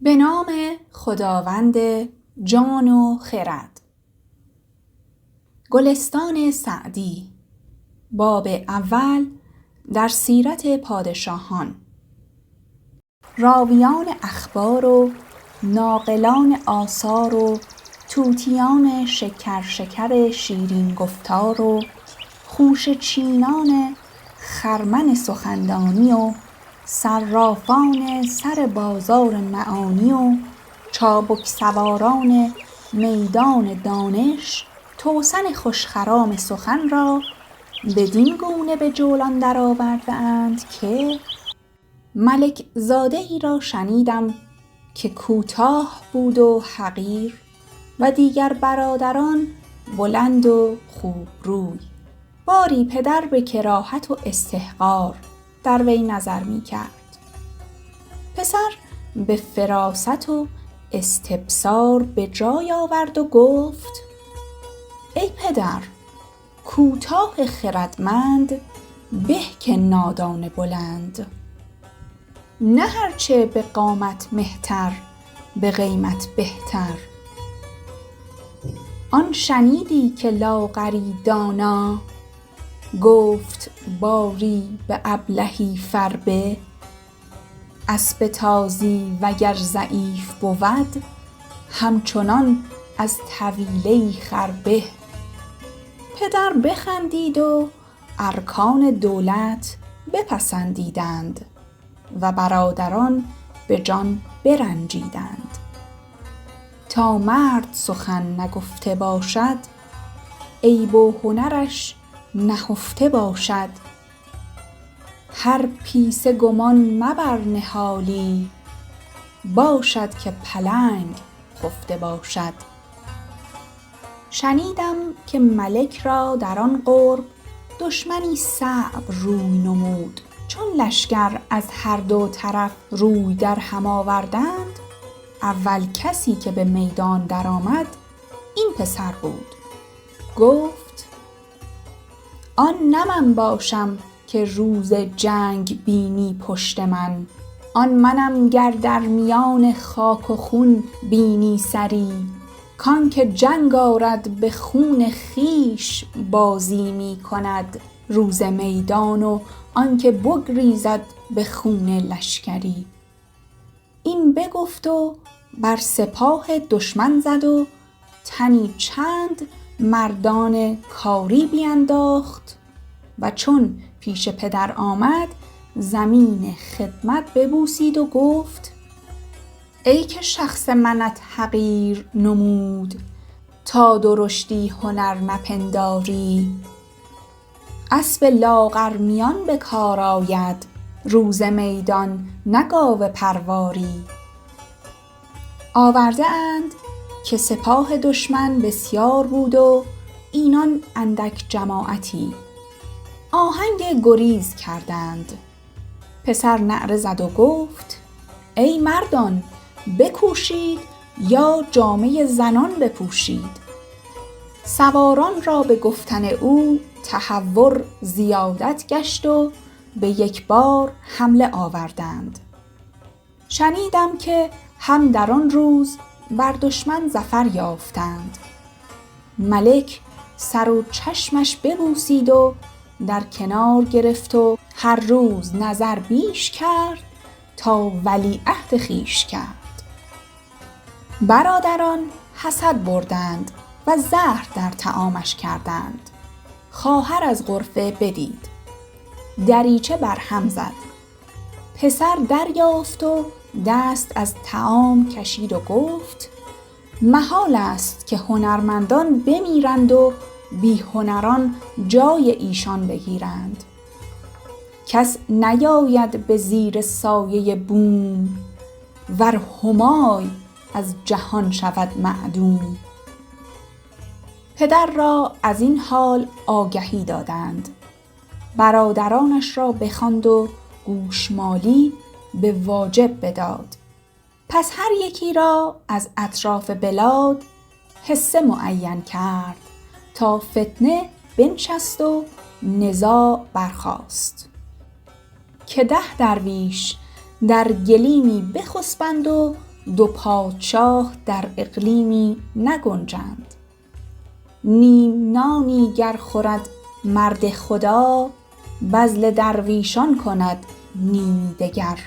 به نام خداوند جان و خرد. گلستان سعدی، باب اول در سیرت پادشاهان. راویان اخبار و ناقلان آثار و طوطیان شکر شیرین گفتار و خوشه چینان خرمن سخندانی و صرافان سر بازار معانی و چابک سواران میدان دانش توسن خوشخرام سخن را بدین گونه به جولان در آورده اند که ملک زاده ای را شنیدم که کوتاه بود و حقیر و دیگر برادران بلند و خوب روی. باری پدر به کراهت و استحقار در وی نظر می کرد. پسر به فراست و استبصار به جای آورد و گفت: ای پدر، کوتاه خردمند به که نادان بلند. نه هرچه به قامت مهتر به قیمت بهتر. آن شنیدی که لاغری دانا گفت باری به ابلهی فربه. اسب تازی وگر ضعیف بود همچنان از طویله خر به. پدر بخندید و ارکان دولت بپسندیدند و برادران به جان برنجیدند. تا مرد سخن نگفته باشد عیب و هنرش نهفته باشد. هر پیسه گمان مبر نهالی باشد که پلنگ خفته باشد. شنیدم که ملک را در آن قرب دشمنی صعب روی نمود. چون لشکر از هر دو طرف روی در هم آوردند اول کسی که به میدان در آمد این پسر بود. گفت: آن نه من باشم که روز جنگ بینی پشت من. آن منم گر در میان خاک و خون بینی سری. کان که جنگ آرد به خون خویش بازی می کند روز میدان و آن که بگریزد به خون لشکری. این بگفت و بر سپاه دشمن زد و تنی چند مردان کاری بینداخت و چون پیش پدر آمد زمین خدمت ببوسید و گفت: ای که شخص منت حقیر نمود تا درشتی هنر نپنداری. اسب لاغر میان به کار آید روز میدان نه گاو پرواری. آورده اند که سپاه دشمن بسیار بود و اینان اندک جماعتی. آهنگ گریز کردند. پسر نعره زد و گفت: ای مردان، بکوشید یا جامه زنان بپوشید. سواران را به گفتن او تهور زیادت گشت و به یک بار حمله آوردند. شنیدم که هم در آن روز بر دشمن ظفر یافتند. ملک سر و چشمش ببوسید و در کنار گرفت و هر روز نظر بیش کرد تا ولیعهد خویش کرد. برادران حسد بردند و زهر در طعامش کردند. خواهر از غرفه بدید، دریچه بر هم زد. پسر دریافت و دست از طعام کشید و گفت: محال است که هنرمندان بمیرند و بی هنران جای ایشان بگیرند. کس نیاید به زیر سایه بوم ور همای از جهان شود معدوم. پدر را از این حال آگهی دادند. برادرانش را بخواند و گوشمالی به واجب بداد. پس هر یکی را از اطراف بلاد حصه معین کرد تا فتنه بنشست و نزاع برخاست. که 10 درویش در گلیمی بخسبند و دو پادشاه در اقلیمی نگنجند. نیم نانی گر خورد مرد خدا، بذل درویشان کند نیمی دگر.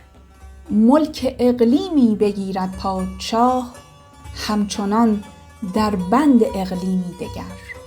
ملک اقلیمی بگیرد پادشاه، همچنان در بند اقلیمی دگر.